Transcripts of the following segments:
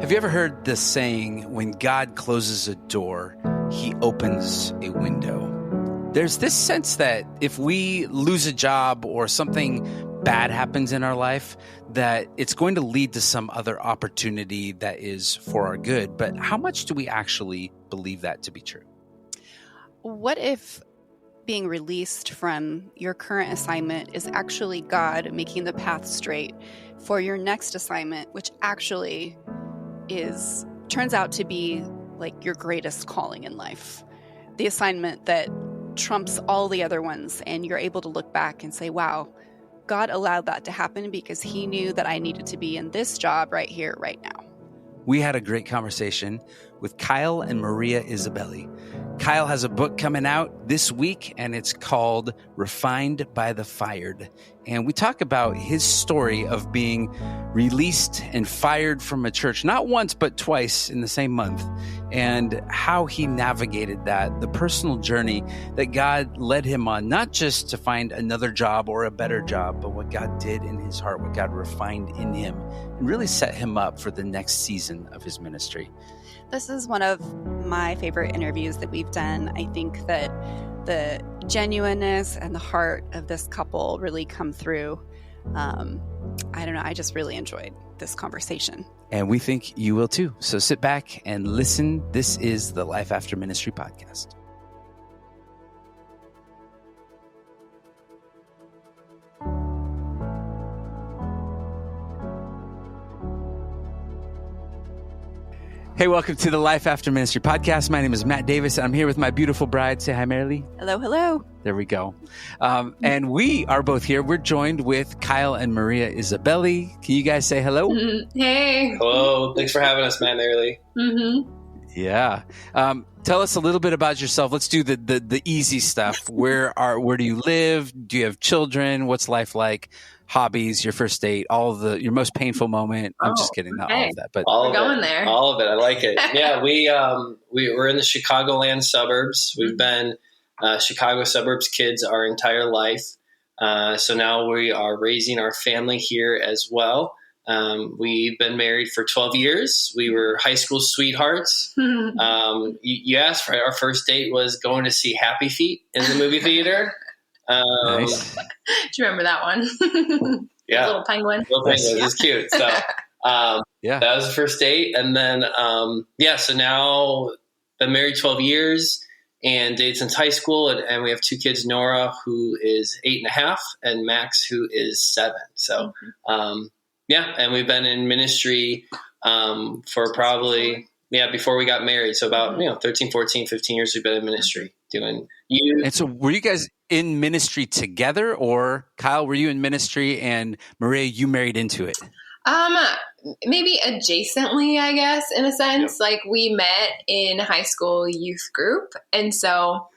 Have you ever heard the saying, when God closes a door, he opens a window? There's this sense that if we lose a job or something bad happens in our life, that it's going to lead to some other opportunity that is for our good. But how much do we actually believe that to be true? What if being released from your current assignment is actually God making the path straight for your next assignment, which actually turns out to be like your greatest calling in life, the assignment that trumps all the other ones, and you're able to look back and say, wow, God allowed that to happen because he knew that I needed to be in this job right here, right now. We had a great conversation with Kyle and Maria Isabelli. Kyle has a book coming out this week, and it's called Refined by the Fired. And we talk about his story of being released and fired from a church, not once, but twice in the same month, and how he navigated that, the personal journey that God led him on, not just to find another job or a better job, but what God did in his heart, what God refined in him, and really set him up for the next season of his ministry. This is one of my favorite interviews that we've done. I think that the genuineness and the heart of this couple really come through. I don't know. I just really enjoyed this conversation. And we think you will too. So sit back and listen. This is the Life After Ministry podcast. Hey, welcome to the Life After Ministry podcast. My name is Matt Davis, and I'm here with my beautiful bride. Say hi, Marilee. Hello, hello. There we go. And we are both here. We're joined with Kyle and Maria Isabelli. Can you guys say hello? Hey. Hello. Thanks for having us, Matt and Marilee. Mm-hmm. Yeah. Tell us a little bit about yourself. Let's do the easy stuff. Where do you live? Do you have children? What's life like? Hobbies, your first date, your most painful moment. I'm just kidding, not all of that, but we're going there. All of it. I like it. Yeah, we're in the Chicagoland suburbs. We've been Chicago suburbs kids our entire life. So now we are raising our family here as well. We've been married for 12 years. We were high school sweethearts. You asked for our first date was going to see Happy Feet in the movie theater. Nice. Do you remember that one? Yeah. Little penguin. Little penguin. It was cute. So, yeah, that was the first date. And then, so now been married 12 years and dated since high school. And we have two kids, Nora, who is 8.5, and Max, who is 7. So, and we've been in ministry, for probably, before we got married. So about, 13, 14, 15 years we've been in ministry doing you. And so were you guys in ministry together, or Kyle, were you in ministry and Maria, you married into it? Maybe adjacently, I guess, in a sense. Yep. Like we met in high school youth group. And so,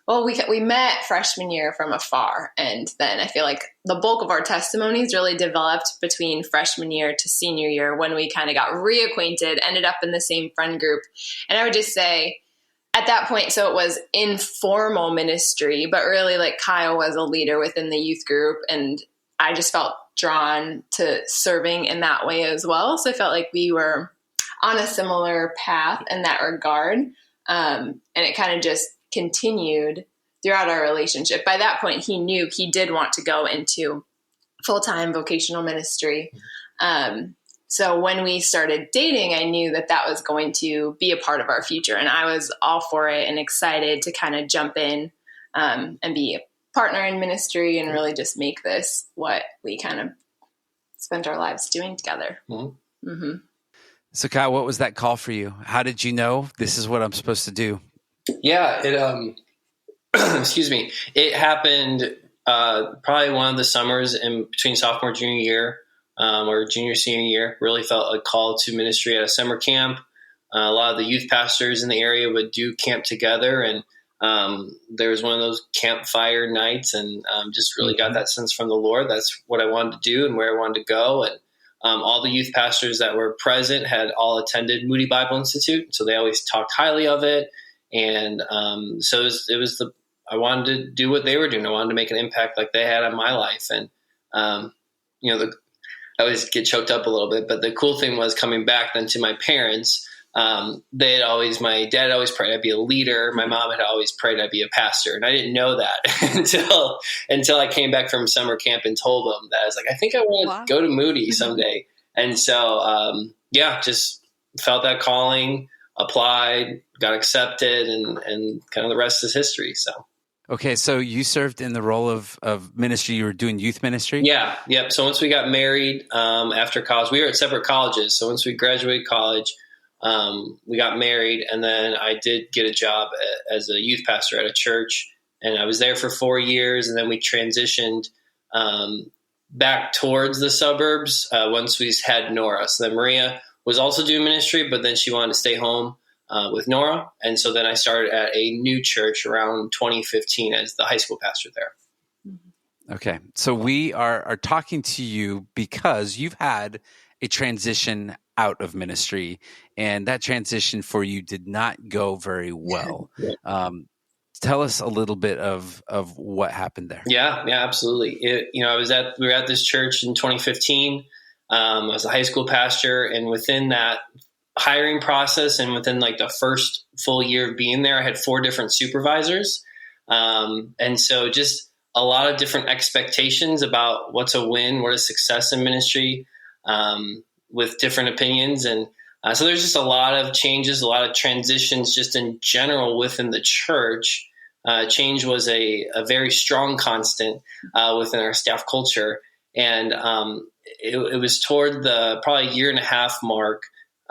we met freshman year from afar. And then I feel like the bulk of our testimonies really developed between freshman year to senior year when we kind of got reacquainted, ended up in the same friend group. And I would just say, at that point, so it was informal ministry, but really like Kyle was a leader within the youth group, and I just felt drawn to serving in that way as well. So I felt like we were on a similar path in that regard. And it kind of just continued throughout our relationship. By that point, he knew he did want to go into full-time vocational ministry. So when we started dating, I knew that was going to be a part of our future. And I was all for it and excited to kind of jump in and be a partner in ministry and really just make this what we kind of spent our lives doing together. Mm-hmm. Mm-hmm. So Kyle, what was that call for you? How did you know this is what I'm supposed to do? Yeah, it excuse me. It happened probably one of the summers in between sophomore, junior year. Or junior, senior year, really felt a call to ministry at a summer camp. A lot of the youth pastors in the area would do camp together. And there was one of those campfire nights, and just really got that sense from the Lord. That's what I wanted to do and where I wanted to go. And all the youth pastors that were present had all attended Moody Bible Institute. So they always talked highly of it. And so I wanted to do what they were doing. I wanted to make an impact like they had on my life. And, I always get choked up a little bit. But the cool thing was coming back then to my parents. My dad had always prayed I'd be a leader. My mom had always prayed I'd be a pastor. And I didn't know that until I came back from summer camp and told them that. I was like, I think I want to go to Moody someday. And so, just felt that calling, applied, got accepted, and kind of the rest is history. So. Okay, so you served in the role of ministry. You were doing youth ministry? Yeah, yep. So once we got married after college, we were at separate colleges. So once we graduated college, we got married, and then I did get a job as a youth pastor at a church, and I was there for 4 years, and then we transitioned back towards the suburbs once we had Nora. So then Maria was also doing ministry, but then she wanted to stay home with Nora. And so then I started at a new church around 2015 as the high school pastor there. Okay. So we are talking to you because you've had a transition out of ministry, and that transition for you did not go very well. Tell us a little bit of what happened there. Yeah, absolutely. We were at this church in 2015. I was a high school pastor, and within that hiring process and within like the first full year of being there, I had 4 different supervisors. And so just a lot of different expectations about what's a win, what is success in ministry, with different opinions. And so there's just a lot of changes, a lot of transitions just in general within the church. Change was a very strong constant within our staff culture. And it was toward the probably 1.5 year mark.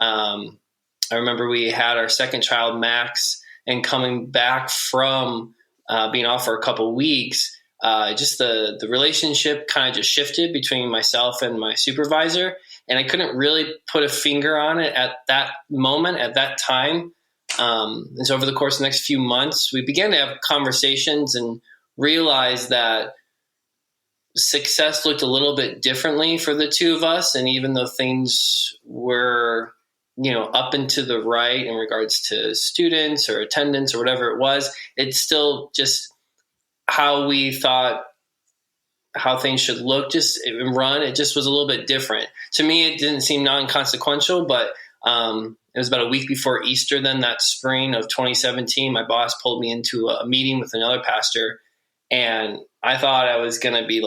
I remember we had our second child, Max, and coming back from being off for a couple weeks, just the relationship kind of just shifted between myself and my supervisor. And I couldn't really put a finger on it at that moment, at that time. And so over the course of the next few months, we began to have conversations and realized that success looked a little bit differently for the two of us. And even though things were, up and to the right in regards to students or attendance or whatever it was, it's still just how we thought how things should look, just run. It just was a little bit different. To me, it didn't seem non-consequential, but it was about a week before Easter then that spring of 2017, my boss pulled me into a meeting with another pastor, and I thought I was going to be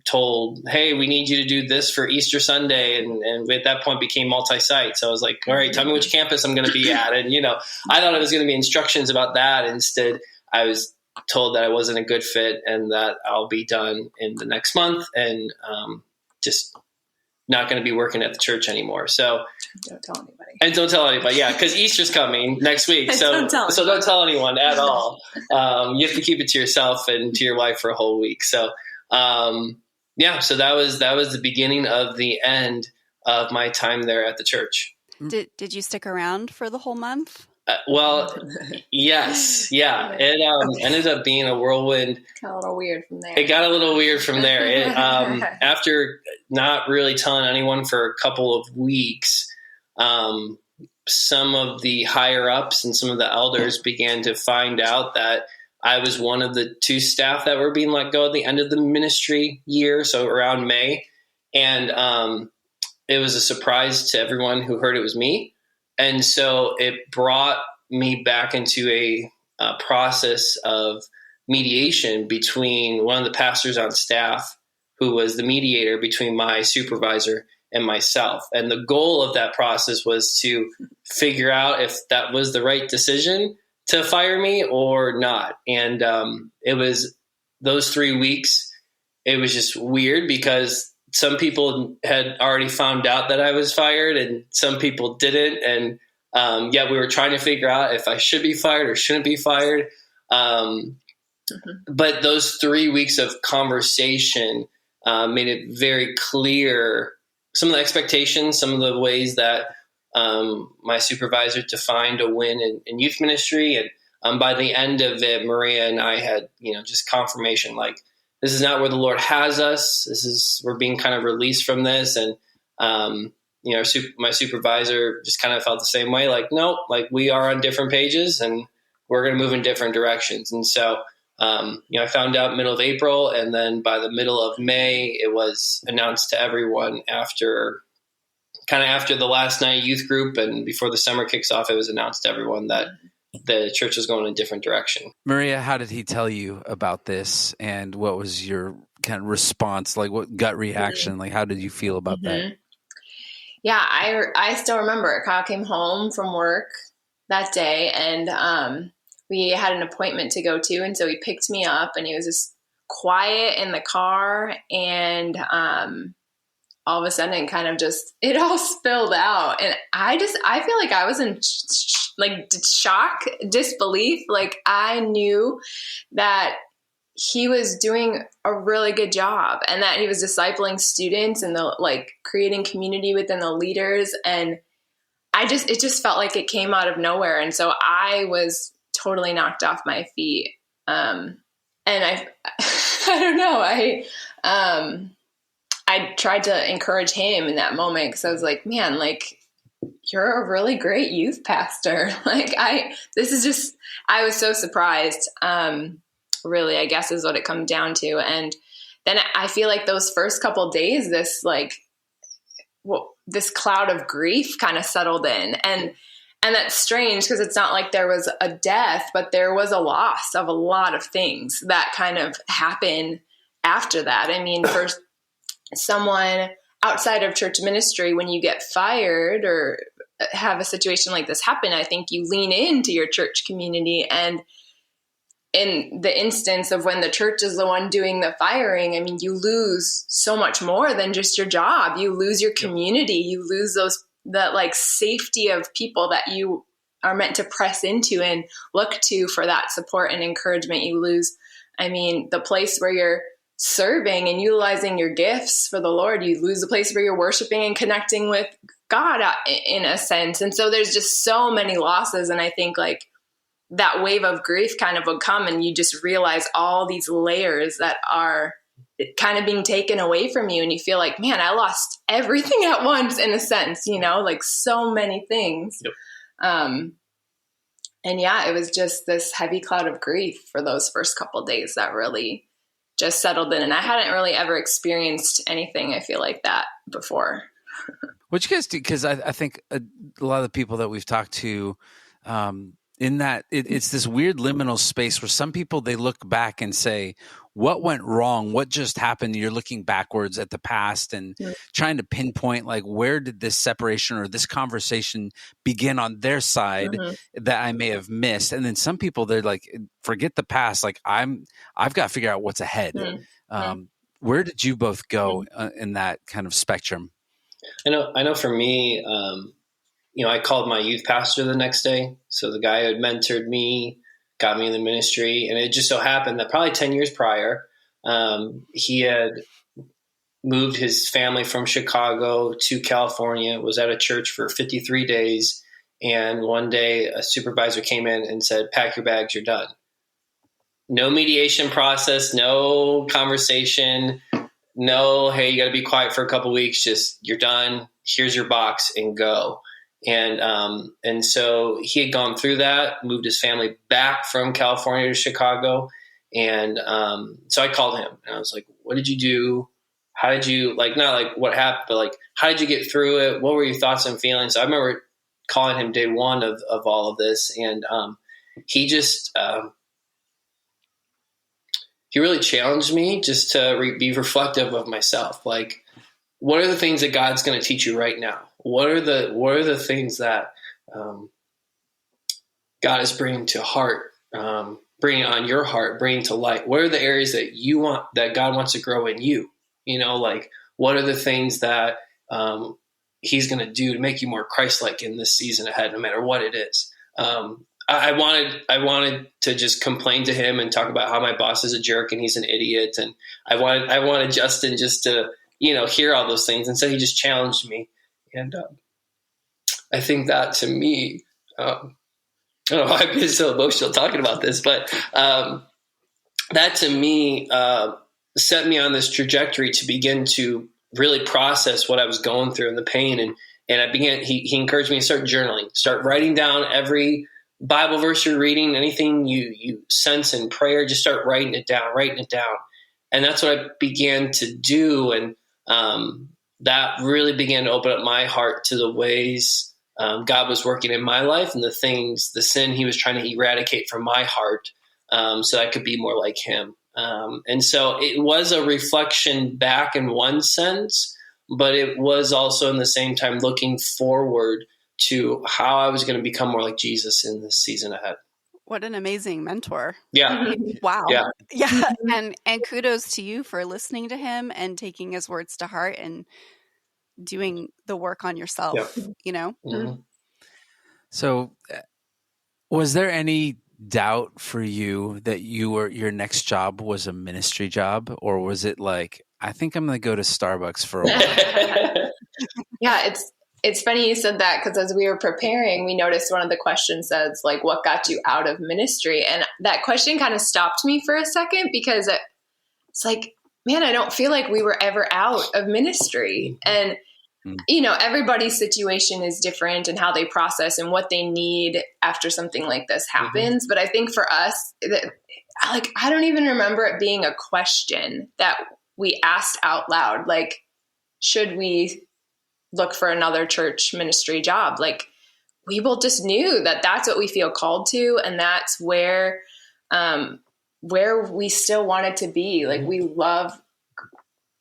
told, hey, we need you to do this for Easter Sunday. And at that point became multi-site. So I was like, all right, tell me which campus I'm going to be at. And, I thought it was going to be instructions about that. Instead, I was told that I wasn't a good fit and that I'll be done in the next month and just not going to be working at the church anymore. So don't tell anybody. And don't tell anybody. Yeah. Cause Easter's coming next week. So don't tell anyone at all. You have to keep it to yourself and to your wife for a whole week. So, so that was the beginning of the end of my time there at the church. Did you stick around for the whole month? Well, yes. Yeah. It ended up being a whirlwind. Got a little weird from there. It got a little weird from there. After not really telling anyone for a couple of weeks, some of the higher ups and some of the elders began to find out that I was one of the 2 staff that were being let go at the end of the ministry year, so around May. And it was a surprise to everyone who heard it was me. And so it brought me back into a process of mediation between one of the pastors on staff, who was the mediator between my supervisor and myself. And the goal of that process was to figure out if that was the right decision to fire me or not. And it was those 3 weeks. It was just weird because some people had already found out that I was fired and some people didn't. And we were trying to figure out if I should be fired or shouldn't be fired. But those 3 weeks of conversation made it very clear some of the expectations, some of the ways that my supervisor defined a win in youth ministry. And by the end of it, Maria and I had, just confirmation, this is not where the Lord has us. We're being kind of released from this. And, my supervisor just kind of felt the same way, nope, we are on different pages and we're going to move in different directions. And so I found out middle of April, and then by the middle of May, it was announced to everyone after the last night youth group and before the summer kicks off, it was announced to everyone that the church was going in a different direction. Maria, how did he tell you about this, and what was your kind of response? Like, what gut reaction? Like, how did you feel about that? Yeah, I still remember Kyle came home from work that day, and we had an appointment to go to, and so he picked me up, and he was just quiet in the car, and all of a sudden kind of just, it all spilled out. And I feel like I was in shock, disbelief. Like, I knew that he was doing a really good job and that he was discipling students and creating community within the leaders. And it just felt like it came out of nowhere. And so I was totally knocked off my feet. And I don't know. I tried to encourage him in that moment, because I was like, man, like, you're a really great youth pastor. I was so surprised. Really, I guess is what it comes down to. And then I feel like those first couple of days, this cloud of grief kind of settled in. And that's strange, because it's not like there was a death, but there was a loss of a lot of things that kind of happened after that. I mean, for someone outside of church ministry, when you get fired or have a situation like this happen, I think you lean into your church community. And in the instance of when the church is the one doing the firing, I mean, you lose so much more than just your job. You lose your community. You lose that safety of people that you are meant to press into and look to for that support and encouragement. You lose, I mean, the place where you're serving and utilizing your gifts for the Lord. You lose the place where you're worshiping and connecting with God in a sense. And so there's just so many losses. And I think that wave of grief kind of would come, and you just realize all these layers that are kind of being taken away from you. And you feel like, man, I lost everything at once, in a sense, so many things. Yep. And yeah, it was just this heavy cloud of grief for those first couple of days that really just settled in. And I hadn't really ever experienced anything, I feel like, that before. What you guys do, because I think a lot of the people that we've talked to, in that it's this weird liminal space where some people, they look back and say, what went wrong? What just happened? You're looking backwards at the past and trying to pinpoint, where did this separation or this conversation begin on their side that I may have missed? And then some people, they're like, forget the past. I've got to figure out what's ahead. Where did you both go in that kind of spectrum? I know for me, I called my youth pastor the next day. So the guy who had mentored me, got me in the ministry. And it just so happened that probably 10 years prior, he had moved his family from Chicago to California, was at a church for 53 days. And one day a supervisor came in and said, pack your bags, you're done. No mediation process, no conversation, no, hey, you got to be quiet for a couple of weeks. Just, you're done. Here's your box and go. And so he had gone through that, moved his family back from California to Chicago. And so I called him and I was like, what did you do? How did you, not what happened, but how did you get through it? What were your thoughts and feelings? So I remember calling him day one of all of this. And he just, he really challenged me just to be reflective of myself. What are the things that God's going to teach you right now? What are the things that God is bringing to heart, bringing on your heart, bringing to light? What are the areas that God wants to grow in you? What are the things that He's going to do to make you more Christ-like in this season ahead, no matter what it is? I wanted to just complain to him and talk about how my boss is a jerk and he's an idiot, and I wanted Justin just to hear all those things, and so he just challenged me. And I think that to me, I don't know why I'm getting so emotional talking about this, but that to me set me on this trajectory to begin to really process what I was going through and the pain. And I began, he encouraged me to start journaling, start writing down every Bible verse you're reading, anything you sense in prayer, just start writing it down. And that's what I began to do. And that really began to open up my heart to the ways God was working in my life and the sin he was trying to eradicate from my heart, so I could be more like him. And so it was a reflection back in one sense, but it was also in the same time looking forward to how I was going to become more like Jesus in this season ahead. What an amazing mentor. Yeah. Wow. Yeah. Yeah. And kudos to you for listening to him and taking his words to heart and doing the work on yourself, you know? Mm-hmm. So was there any doubt for you that your next job was a ministry job, or was it like, I think I'm going to go to Starbucks for a while? Yeah, it's funny you said that, because as we were preparing, we noticed one of the questions says, like, what got you out of ministry? And that question kind of stopped me for a second, because it's like, man, I don't feel like we were ever out of ministry. And, you know, everybody's situation is different and how they process and what they need after something like this happens. But I think for us, I don't even remember it being a question that we asked out loud, like, should we look for another church ministry job? Like, we both just knew that that's what we feel called to, and that's where we still wanted to be. Like, we love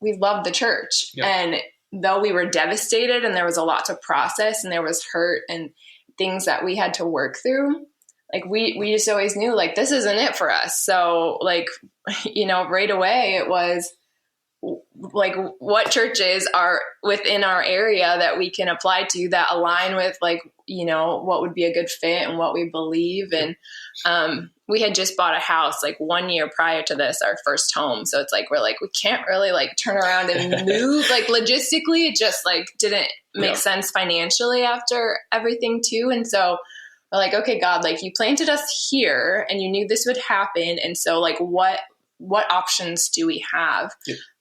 the church. Yep. And though we were devastated and there was a lot to process and there was hurt and things that we had to work through, like, we just always knew, like, this isn't it for us. So, like, you know, right away it was like, what churches are within our area that we can apply to that align with, like, you know, what would be a good fit and what we believe. And we had just bought a house like 1 year prior to this, our first home. So it's like, we're like, we can't really like turn around and move. Like, logistically, it just like didn't make sense financially after everything too. And so we're like, okay, God, like, you planted us here and you knew this would happen. And so, like, what options do we have?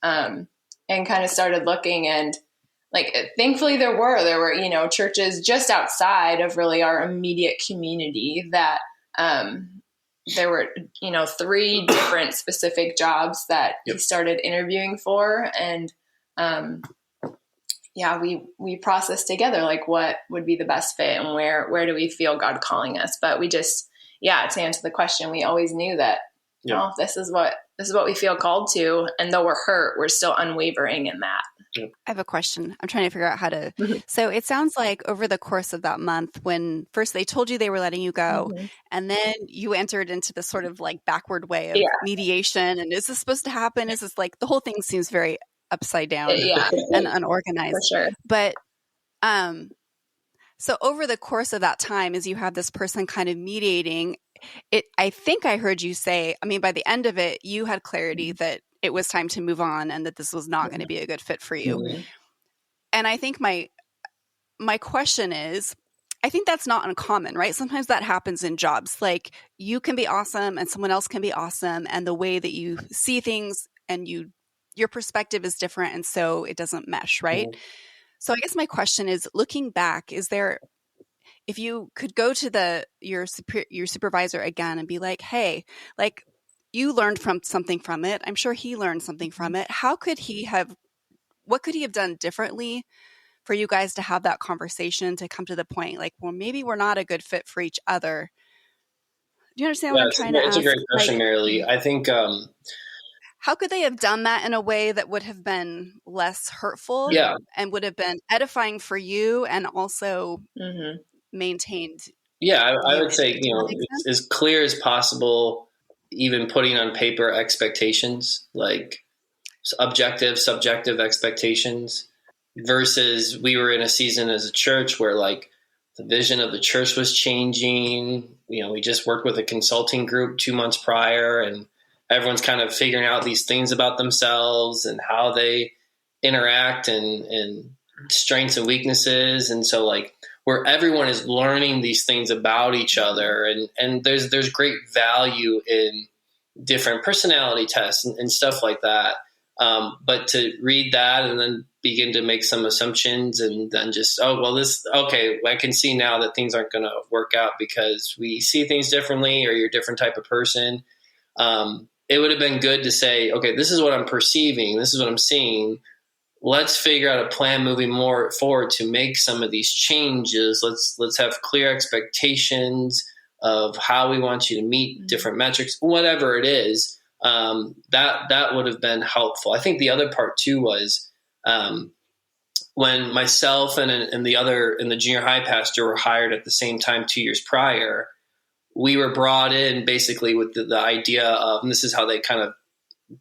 And kind of started looking, and like, thankfully there were, you know, churches just outside of really our immediate community that, there were, you know, 3 different specific jobs that we started interviewing for. And, we processed together, like, what would be the best fit and where do we feel God calling us? But we just, to answer the question, we always knew that, oh, this is what we feel called to. And though we're hurt, we're still unwavering in that. I have a question. I'm trying to figure out how to. So it sounds like over the course of that month, when first they told you they were letting you go, and then you entered into this sort of like backward way of mediation. And is this supposed to happen? Is this like, the whole thing seems very upside down and unorganized. For sure. But so over the course of that time, as you have this person kind of mediating it, I think I heard you say, I mean, by the end of it, you had clarity that it was time to move on and that this was not going to be a good fit for you. And I think my question is, I think that's not uncommon, right? Sometimes that happens in jobs. Like, you can be awesome and someone else can be awesome, and the way that you see things and your perspective is different, and so it doesn't mesh, right? So I guess my question is, looking back, if you could go to your supervisor again and be like, hey, like, you learned something from it. I'm sure he learned something from it. What could he have done differently for you guys to have that conversation, to come to the point, like, well, maybe we're not a good fit for each other? Do you understand what I'm trying to ask? It's a great question, Mary Lee. I think, how could they have done that in a way that would have been less hurtful and would have been edifying for you, and also maintained? I would say, you know, it's as clear as possible, even putting on paper expectations, like objective, subjective expectations, versus we were in a season as a church where, like, the vision of the church was changing. You know, we just worked with a consulting group 2 months prior, and everyone's kind of figuring out these things about themselves and how they interact and strengths and weaknesses. And so, like, where everyone is learning these things about each other, and there's great value in different personality tests and stuff like that. But to read that and then begin to make some assumptions and then just, I can see now that things aren't going to work out because we see things differently or you're a different type of person. It would have been good to say, okay, this is what I'm perceiving. This is what I'm seeing. Let's figure out a plan moving more forward to make some of these changes. Let's have clear expectations of how we want you to meet different metrics, whatever it is. That would have been helpful. I think the other part too was when myself and the junior high pastor were hired at the same time 2 years prior, we were brought in basically with the idea of, and this is how they kind of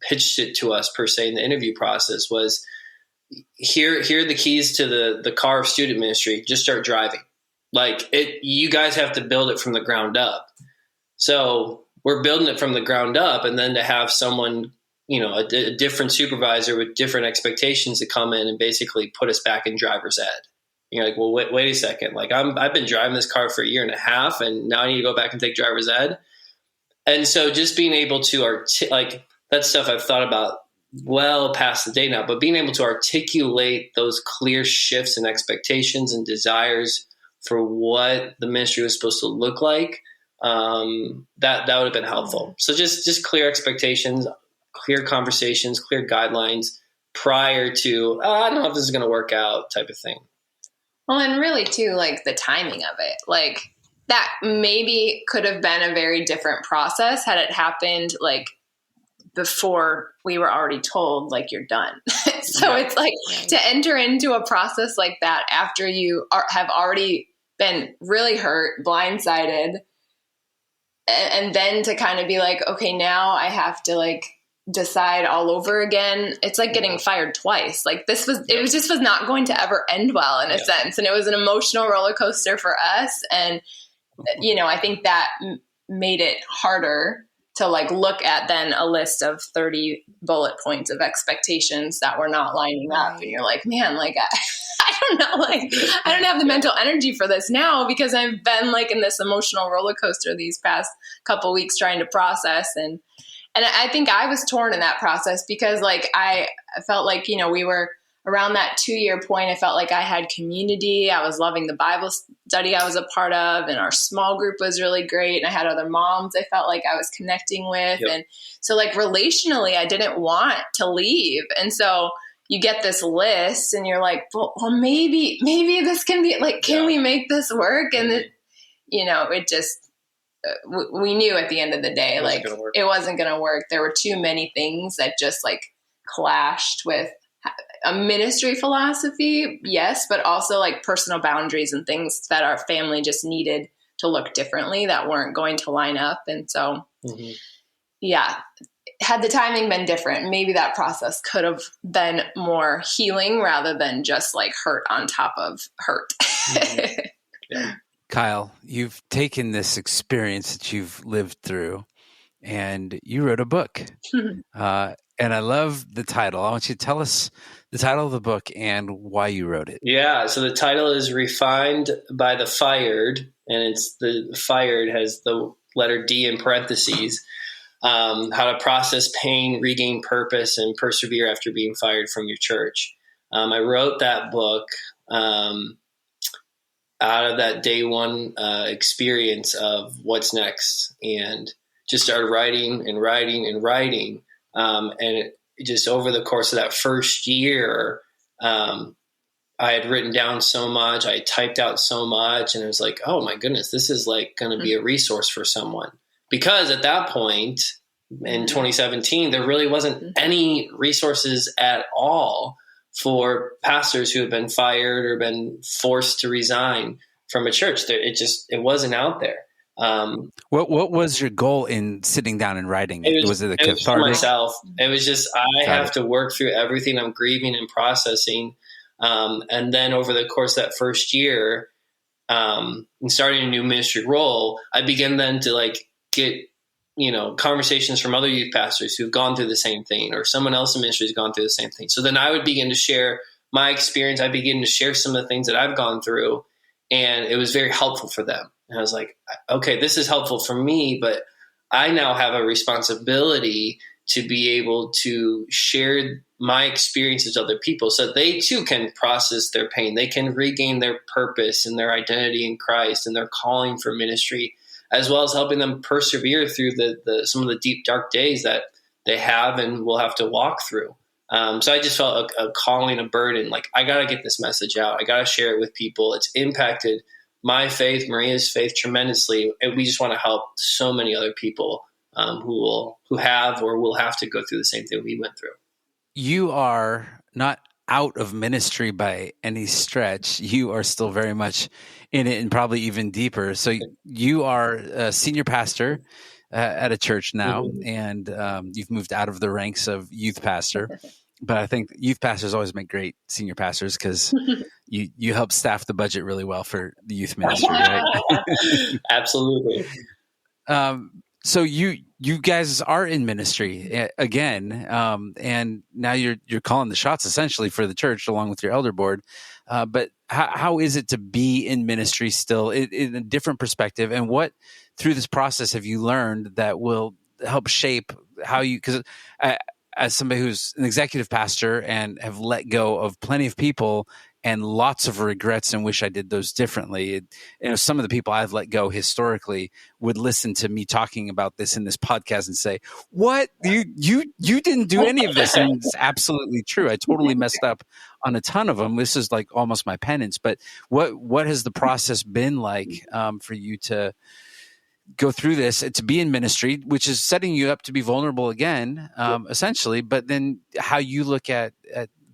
pitched it to us per se in the interview process, was here are the keys to the car of student ministry. Just start driving. You guys have to build it from the ground up. So we're building it from the ground up, and then to have someone, a different supervisor with different expectations to come in and basically put us back in driver's ed. You're like, well, wait a second. I've been driving this car for a year and a half, and now I need to go back and take driver's ed. And so just being able to that's stuff I've thought about well past the day now, but being able to articulate those clear shifts and expectations and desires for what the ministry was supposed to look like, that would have been helpful. So just clear expectations, clear conversations, clear guidelines prior to, I don't know if this is going to work out type of thing. Well, and really too, the timing of it, that maybe could have been a very different process had it happened before we were already told you're done. So it's to enter into a process like that after you have already been really hurt, blindsided, and then to kind of be okay, now I have to decide all over again. It's like getting fired twice. It was not going to ever end well in a sense. And it was an emotional roller coaster for us. And, I think that made it harder to look at then a list of 30 bullet points of expectations that were not lining up. And you're like, man, I don't know, I don't have the mental energy for this now because I've been in this emotional roller coaster these past couple weeks trying to process. And I think I was torn in that process because I felt we were around that 2-year point. I felt I had community. I was loving the Bible study I was a part of, and our small group was really great. And I had other moms I felt I was connecting with. Yep. And so relationally, I didn't want to leave. And so you get this list and you're like, well, maybe this can be can we make this work? And it just, we knew at the end of the day, it wasn't going to work. There were too many things that just clashed with a ministry philosophy. Yes. But also personal boundaries and things that our family just needed to look differently that weren't going to line up. And so, had the timing been different, maybe that process could have been more healing rather than just hurt on top of hurt. Yeah. Kyle, you've taken this experience that you've lived through and you wrote a book. And I love the title. I want you to tell us the title of the book and why you wrote it. Yeah. So the title is Refined by the Fired, and it's the Fired has the letter D in parentheses. How to process pain, regain purpose, and persevere after being fired from your church. I wrote that book out of that day one experience of what's next, and just started writing. And just over the course of that first year, I had written down so much, I typed out so much, and it was like, oh my goodness, this is going to be a resource for someone. Because at that point in 2017, there really wasn't any resources at all for pastors who had been fired or been forced to resign from a church. It wasn't out there. What was your goal in sitting down and writing it? Was it a cathartic? For myself. It was just, I have to work through everything I'm grieving and processing. And then over the course of that first year, and starting a new ministry role, I began then to get, conversations from other youth pastors who've gone through the same thing, or someone else in ministry has gone through the same thing. So then I would begin to share my experience. I begin to share some of the things that I've gone through, and it was very helpful for them. And I was like, okay, this is helpful for me, but I now have a responsibility to be able to share my experiences with other people so they too can process their pain. They can regain their purpose and their identity in Christ and their calling for ministry, as well as helping them persevere through some of the deep, dark days that they have and will have to walk through. So I just felt a calling, a burden, like I got to get this message out. I got to share it with people. It's impacted my faith, Maria's faith tremendously. And we just want to help so many other people who have or will have to go through the same thing we went through. You are not out of ministry by any stretch. You are still very much in it and probably even deeper. So you are a senior pastor at a church now, and you've moved out of the ranks of youth pastor. But I think youth pastors always make great senior pastors because you help staff the budget really well for the youth ministry, right? Absolutely. So you guys are in ministry again, and now you're calling the shots essentially for the church along with your elder board. But how is it to be in ministry still in a different perspective? And what through this process have you learned that will help shape how you? Because as somebody who's an executive pastor and have let go of plenty of people and lots of regrets and wish I did those differently. Some of the people I've let go historically would listen to me talking about this in this podcast and say, "What? You didn't do any of this?" And it's absolutely true. I totally messed up on a ton of them. This is like almost my penance. But what has the process been like for you to go through this, to be in ministry, which is setting you up to be vulnerable again, essentially, but then how you look at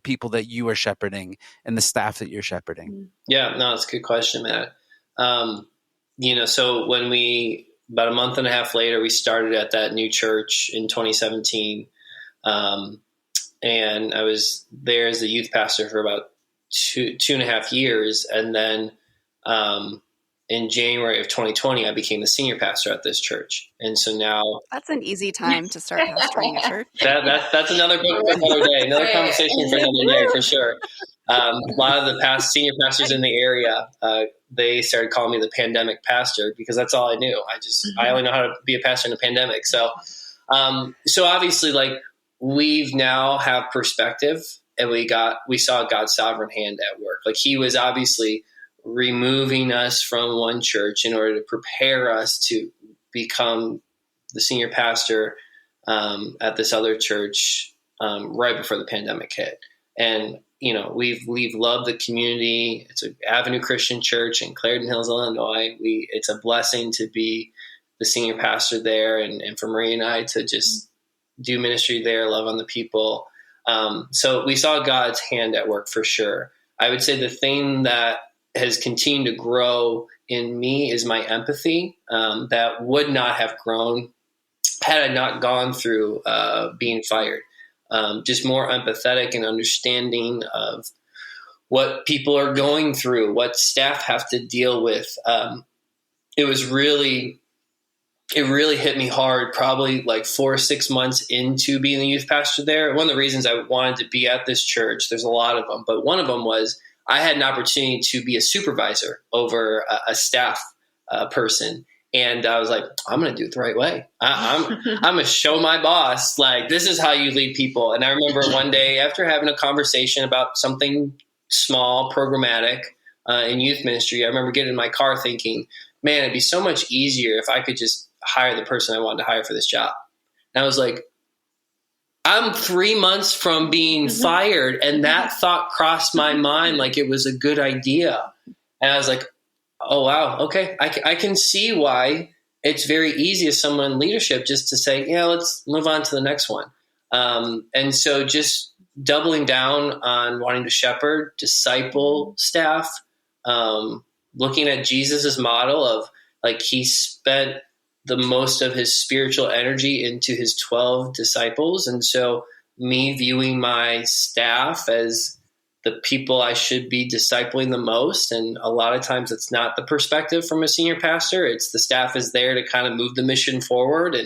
people that you are shepherding and the staff that you're shepherding? Yeah, no, it's a good question, Matt. So when about a month and a half later, we started at that new church in 2017. And I was there as the youth pastor for about two and a half years. And then, in January of 2020, I became the senior pastor at this church. And so now that's an easy time to start pastoring a church. That's another book for another day, another conversation for another day for sure. A lot of the past senior pastors in the area, they started calling me the pandemic pastor because that's all I knew. I only know how to be a pastor in a pandemic. So obviously, like, we've now have perspective, and we saw God's sovereign hand at work. Like, he was obviously removing us from one church in order to prepare us to become the senior pastor at this other church right before the pandemic hit. And we've loved the community. It's an Avenue Christian Church in Clarendon Hills, Illinois. It's a blessing to be the senior pastor there, and for Maria and I to just do ministry there, love on the people. So we saw God's hand at work for sure. I would say the thing that has continued to grow in me is my empathy that would not have grown had I not gone through being fired. Just more empathetic and understanding of what people are going through, what staff have to deal with. It really hit me hard, probably like 4 or 6 months into being the youth pastor there. One of the reasons I wanted to be at this church, there's a lot of them, but one of them was I had an opportunity to be a supervisor over a staff person. And I was like, I'm going to do it the right way. I'm going to show my boss, like, this is how you lead people. And I remember one day after having a conversation about something small, programmatic in youth ministry, I remember getting in my car thinking, man, it'd be so much easier if I could just hire the person I wanted to hire for this job. And I was like, I'm 3 months from being fired. And that thought crossed my mind like it was a good idea. And I was like, oh, wow. Okay. I can see why it's very easy as someone in leadership just to say, yeah, let's move on to the next one. And so just doubling down on wanting to shepherd, disciple staff, looking at Jesus's model of, like, he spent the most of his spiritual energy into his 12 disciples. And so me viewing my staff as the people I should be discipling the most. And a lot of times it's not the perspective from a senior pastor. It's the staff is there to kind of move the mission forward.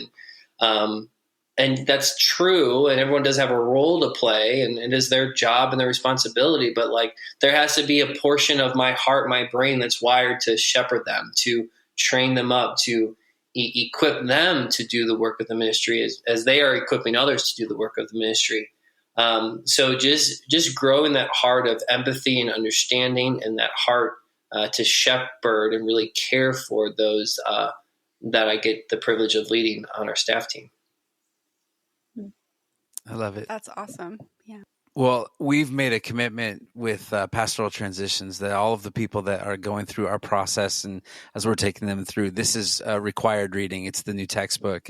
And that's true. And everyone does have a role to play, and it is their job and their responsibility. But, like, there has to be a portion of my heart, my brain that's wired to shepherd them, to train them up, to equip them to do the work of the ministry as they are equipping others to do the work of the ministry. So just growing that heart of empathy and understanding, and that heart to shepherd and really care for those that I get the privilege of leading on our staff team. I love it. That's awesome. Yeah. Well, we've made a commitment with Pastoral Transitions that all of the people that are going through our process, and as we're taking them through, this is required reading. It's the new textbook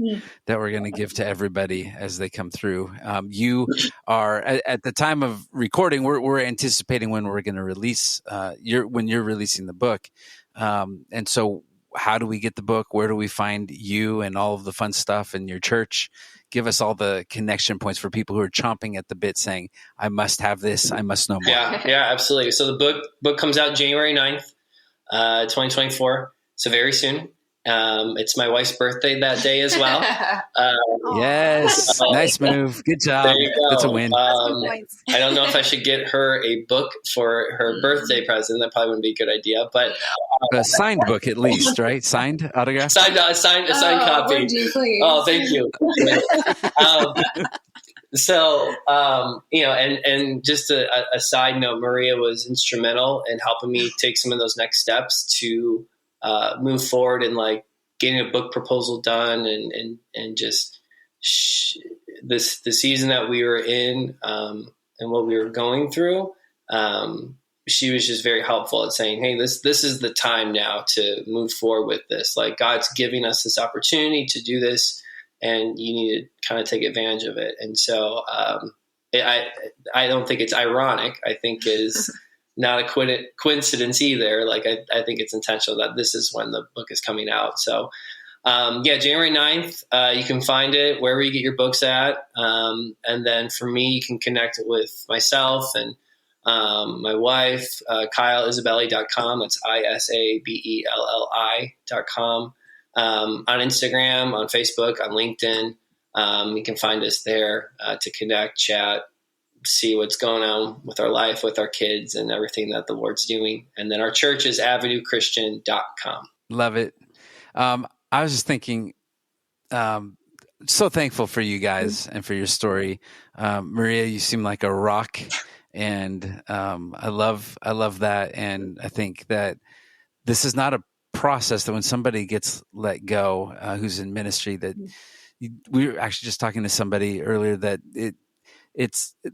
that we're going to give to everybody as they come through. You are at the time of recording, we're anticipating when we're going to release when you're releasing the book, and so how do we get the book? Where do we find you and all of the fun stuff in your church? Give us all the connection points for people who are chomping at the bit saying, I must have this. I must know more. Yeah, absolutely. So the book comes out January 9th, 2024. So very soon. It's my wife's birthday that day as well. Yes. Nice move. Good job. There you go. That's a win. I don't know if I should get her a book for her birthday present. That probably wouldn't be a good idea, but a signed book at least, right? Signed, autographed? Signed copy. Would you please? Oh, thank you. So, and just a side note, Maria was instrumental in helping me take some of those next steps to move forward and like getting a book proposal done and just the season that we were in and what we were going through. She was just very helpful at saying, hey, this is the time now to move forward with this. Like, God's giving us this opportunity to do this, and you need to kind of take advantage of it. And so I don't think it's ironic. I think is not a coincidence either. Like, I think it's intentional that this is when the book is coming out. So January 9th, you can find it wherever you get your books at. And then for me, you can connect it with myself and my wife, KyleIsabelli.com. That's ISABELLI.com. On Instagram, on Facebook, on LinkedIn. You can find us there to connect, chat, see what's going on with our life, with our kids, and everything that the Lord's doing. And then our church is avenuechristian.com. Love it. I was just thinking, so thankful for you guys and for your story. Maria, you seem like a rock. And I love that. And I think that this is not a process that when somebody gets let go, who's in ministry, that we were actually just talking to somebody earlier that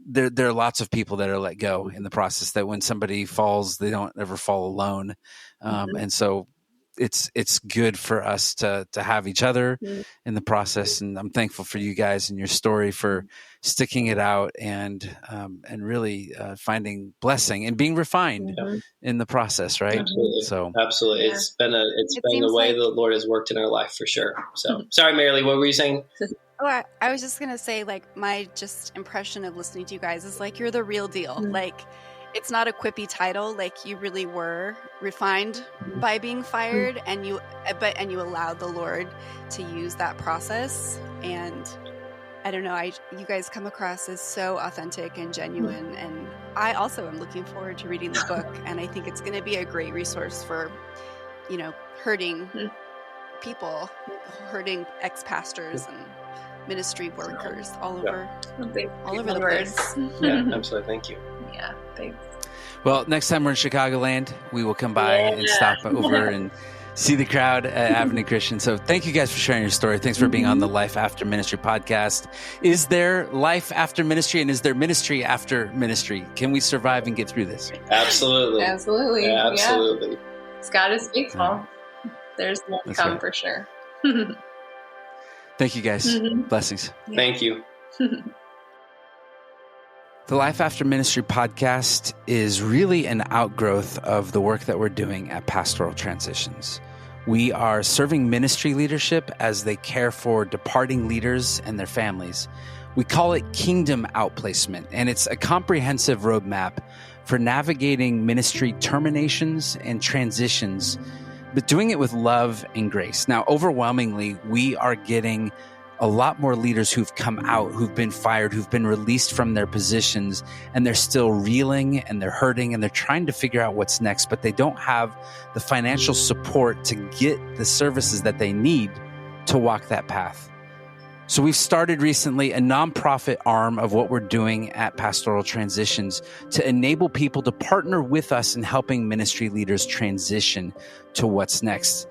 there are lots of people that are let go in the process, that when somebody falls, they don't ever fall alone. And so it's good for us to have each other in the process. And I'm thankful for you guys and your story for sticking it out and really finding blessing and being refined in the process. Right. Absolutely. So absolutely. Yeah. It's been the way the Lord has worked in our life for sure. So sorry, Marilee, what were you saying? Oh, I was just going to say, like, my just impression of listening to you guys is like, you're the real deal. Like, it's not a quippy title. Like, you really were refined by being fired, and you allowed the Lord to use that process. And I don't know, you guys come across as so authentic and genuine. And I also am looking forward to reading the book. And I think it's going to be a great resource for, hurting people, hurting ex-pastors and ministry workers all over the place. Yeah, absolutely. Thank you. Yeah, thanks. Well, next time we're in Chicagoland, we will come by and stop over and see the crowd at Avenue Christian. So thank you guys for sharing your story. Thanks for being on the Life After Ministry podcast. Is there life after ministry, and is there ministry after ministry? Can we survive and get through this? Absolutely. Absolutely. Yeah, absolutely. Yeah. God is faithful. There's more to come for sure. Thank you, guys. Blessings. Yeah. Thank you. The Life After Ministry podcast is really an outgrowth of the work that we're doing at Pastoral Transitions. We are serving ministry leadership as they care for departing leaders and their families. We call it Kingdom Outplacement, and it's a comprehensive roadmap for navigating ministry terminations and transitions, but doing it with love and grace. Now, overwhelmingly, we are getting a lot more leaders who've come out, who've been fired, who've been released from their positions, and they're still reeling and they're hurting and they're trying to figure out what's next, but they don't have the financial support to get the services that they need to walk that path. So we've started recently a nonprofit arm of what we're doing at Pastoral Transitions to enable people to partner with us in helping ministry leaders transition to what's next.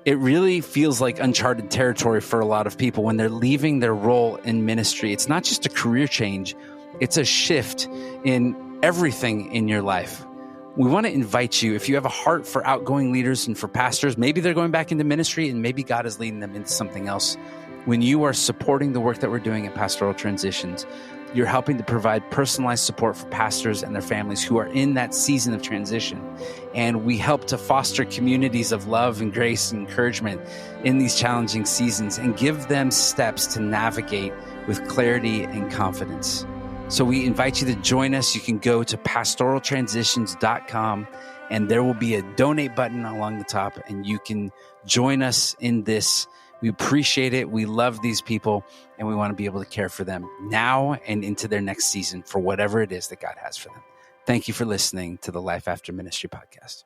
It really feels like uncharted territory for a lot of people when they're leaving their role in ministry. It's not just a career change, it's a shift in everything in your life. We want to invite you, if you have a heart for outgoing leaders and for pastors, maybe they're going back into ministry and maybe God is leading them into something else. When you are supporting the work that we're doing at Pastoral Transitions, you're helping to provide personalized support for pastors and their families who are in that season of transition. And we help to foster communities of love and grace and encouragement in these challenging seasons and give them steps to navigate with clarity and confidence. So we invite you to join us. You can go to pastoraltransitions.com and there will be a donate button along the top and you can join us in this. We appreciate it. We love these people and we want to be able to care for them now and into their next season for whatever it is that God has for them. Thank you for listening to the Life After Ministry podcast.